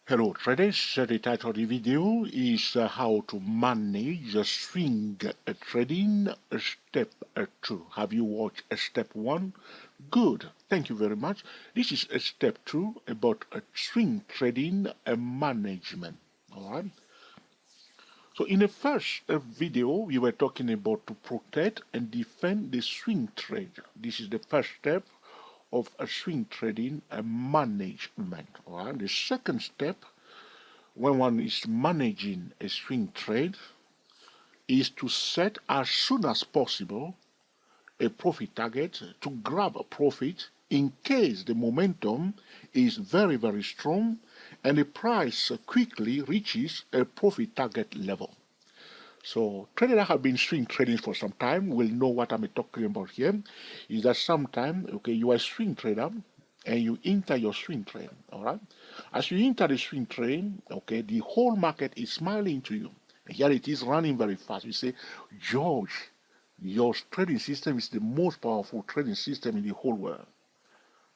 Hello traders, the title of the video is how to manage swing trading step 2. Have you watched step 1? Good, thank you very much. This is step 2 about swing trading management. Alright. So in the first video we were talking about to protect and defend the swing trade. This is the first step of a swing trading management. Alright. The second step when one is managing a swing trade is to set as soon as possible a profit target to grab a profit in case the momentum is very strong and the price quickly reaches a profit target level. So traders that have been swing trading for some time will know what I'm talking about here. Is that sometimes, okay, you are a swing trader and you enter your swing trade, all right? As you enter the swing trade, okay, the whole market is smiling to you. And here it is running very fast. You say, George, your trading system is the most powerful trading system in the whole world.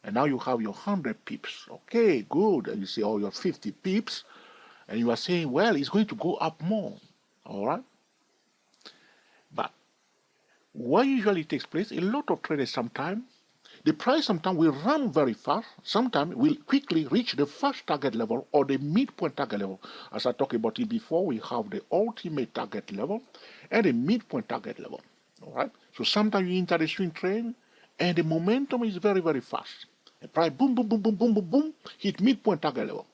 And now you have your 100 pips. Okay, good. And you say, oh, your 50 pips. And you are saying, well, it's going to go up more. All right? But what usually takes place, a lot of traders sometimes, the price sometimes will run very fast, sometimes will quickly reach the first target level or the midpoint target level. As I talked about it before, we have the ultimate target level and the midpoint target level. All right. So sometimes you enter the swing trade and the momentum is very fast. The price boom, hit midpoint target level.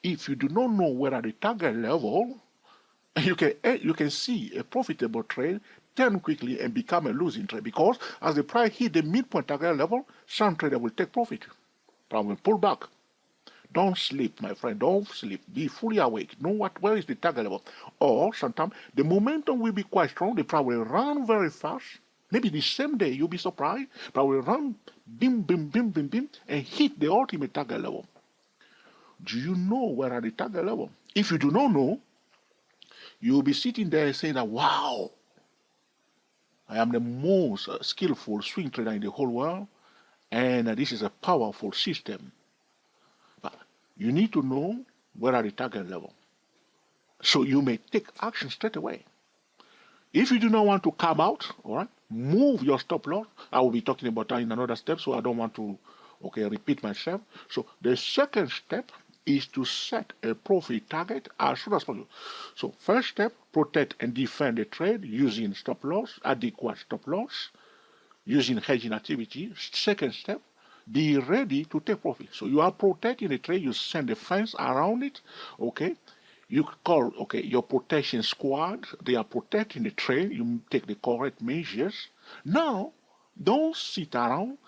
If you do not know where at the target level, you can see a profitable trade turn quickly and become a losing trade, because as the price hit the midpoint target level, some trader will take profit, but will pull back. Don't sleep, my friend. Don't sleep. Be fully awake. Know where is the target level. Or sometimes the momentum will be quite strong. The price will run very fast. Maybe the same day you'll be surprised, but will run bim, and hit the ultimate target level. Do you know where are the target level? If you do not know, you'll be sitting there saying that, wow, I am the most skillful swing trader in the whole world, and this is a powerful system. But you need to know where are the target level, so you may take action straight away. If you do not want to come out, all right, move your stop loss. I will be talking about that in another step, so I don't want to, repeat myself. So the second step is to set a profit target as soon as possible. So first step, protect and defend the trade using stop loss, adequate stop loss, using hedging activity. Second step, be ready to take profit. So you are protecting the trade, you send a fence around it, okay? You call, your protection squad, they are protecting the trade, you take the correct measures. Now, don't sit around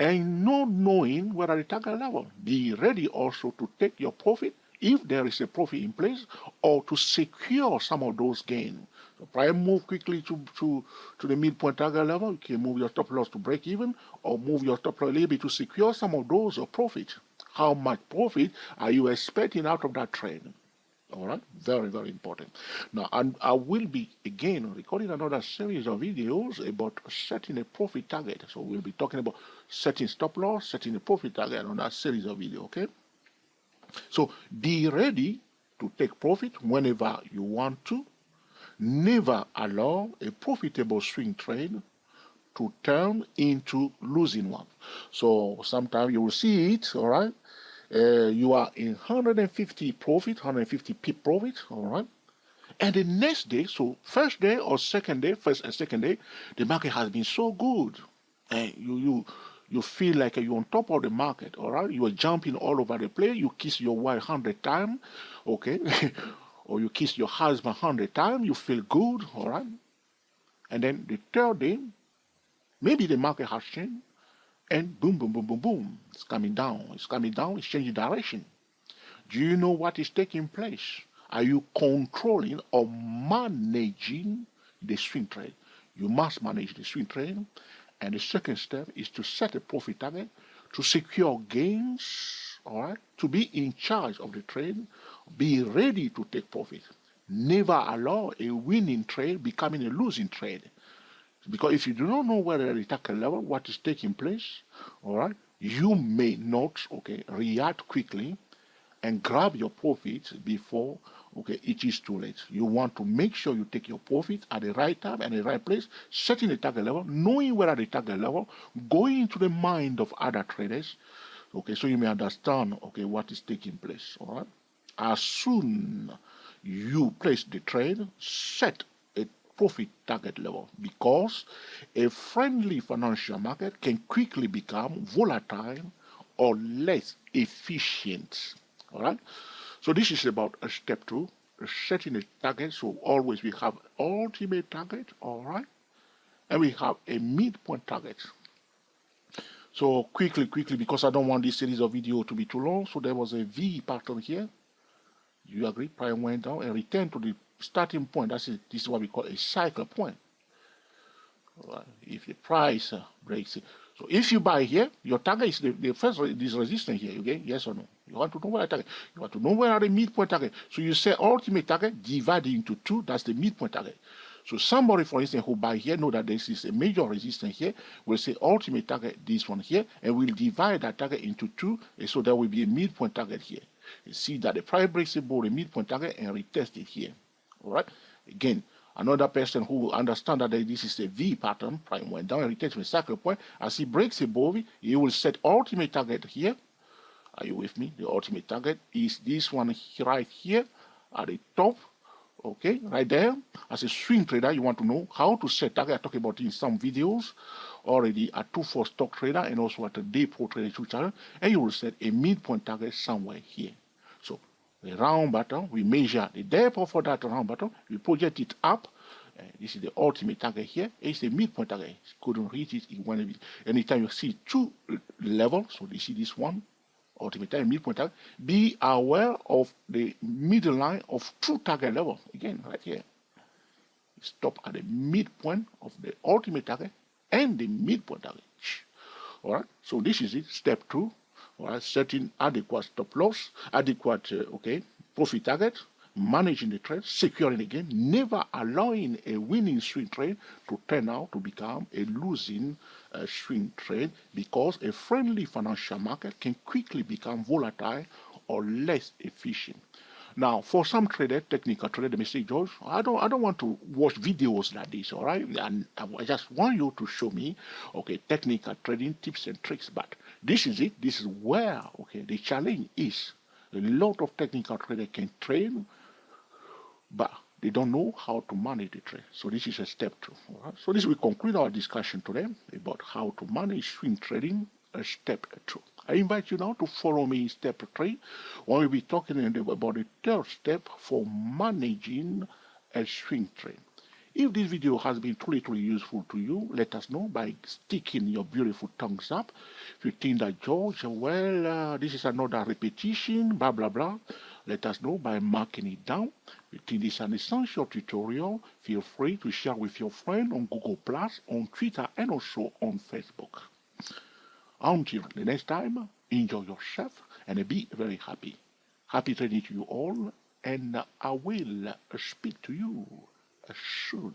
and not knowing where are the target level. Be ready also to take your profit if there is a profit in place, or to secure some of those gains. So try and move quickly to the midpoint target level. You can move your stop loss to break even, or move your stop loss a little bit to secure some of those profit. How much profit are you expecting out of that trade? All right, very important. Now, and I will be again recording another series of videos about setting a profit target. So we'll be talking about setting stop loss, setting a profit target on that series of videos. Okay. So be ready to take profit whenever you want to. Never allow a profitable swing trade to turn into losing one. So sometimes you will see it. All right. You are in 150 profit, 150 pip profit, all right? And the next day, so first day or second day, first and second day, the market has been so good. And you feel like you're on top of the market, all right? You are jumping all over the place. You kiss your wife 100 times, okay? Or you kiss your husband 100 times. You feel good, all right? And then the third day, maybe the market has changed. And boom, it's coming down, it's changing direction. Do you know what is taking place? Are you controlling or managing the swing trade? You must manage the swing trade. And the second step is to set a profit target, to secure gains, all right, to be in charge of the trade, be ready to take profit. Never allow a winning trade becoming a losing trade. Because if you do not know where the target level, what is taking place, all right, you may not, react quickly and grab your profits before, okay, it is too late. You want to make sure you take your profit at the right time and the right place, setting the target level, knowing where at the target level, going into the mind of other traders, okay, so you may understand, okay, what is taking place, all right? As soon you place the trade, set a profit target level, because a friendly financial market can quickly become volatile or less efficient. All right. So this is about a step two, setting a target. So always we have ultimate target. All right, and we have a midpoint target. So quickly, because I don't want this series of video to be too long. So there was a V pattern here. You agree? Price went down and returned to the starting point. That's it. This is what we call a cycle point. Right. If the price breaks it. So if you buy here, your target is the first this resistance here. Okay, yes or no? You want to know where the target. You want to know where are the midpoint target. So you say ultimate target divided into 2. That's the midpoint target. So somebody, for instance, who buy here know that this is a major resistance here. Will say ultimate target this one here, and we'll divide that target into 2. And so there will be a midpoint target here. You see that the price breaks above the midpoint target and retest it here. All right. Again. Another person who will understand that this is a V pattern, price went down and returns to a cycle point. As he breaks above it, he will set ultimate target here. Are you with me? The ultimate target is this one right here at the top. Okay, right there. As a swing trader, you want to know how to set target. I talked about it in some videos already at 2-4 stock trader and also at a day pro trader YouTube channel. And you will set a midpoint target somewhere here. So a round bottom, we measure the depth of that round bottom, we project it up. This is the ultimate target here. It's the midpoint target. Couldn't reach it in one of it. Anytime you see 2 levels, so you see this one, ultimate target, midpoint target, be aware of the middle line of 2 target level. Again, right here. Stop at the midpoint of the ultimate target and the midpoint target. All right. So this is it. Step 2. All right, setting adequate stop loss, adequate profit target, managing the trade, securing again, never allowing a winning swing trade to turn out to become a losing swing trade, because a friendly financial market can quickly become volatile or less efficient. Now, for some trader, technical trader, they may say, George, I don't want to watch videos like this, all right? And I just want you to show me, okay, technical trading tips and tricks. But this is it. This is where, okay, the challenge is. A lot of technical traders can trade, but they don't know how to manage the trade. So this is a step 2. All right? So this will conclude our discussion today about how to manage swing trading, step 2. I invite you now to follow me in step 3, when we'll be talking about the third step for managing a swing trade. If this video has been truly useful to you, let us know by sticking your beautiful thumbs up. If you think that, George, well, this is another repetition, blah, blah, blah, let us know by marking it down. If you think this is an essential tutorial, feel free to share with your friend on Google+, on Twitter, and also on Facebook. Until the next time, enjoy yourself and be very happy. Happy trading to you all, and I will speak to you soon.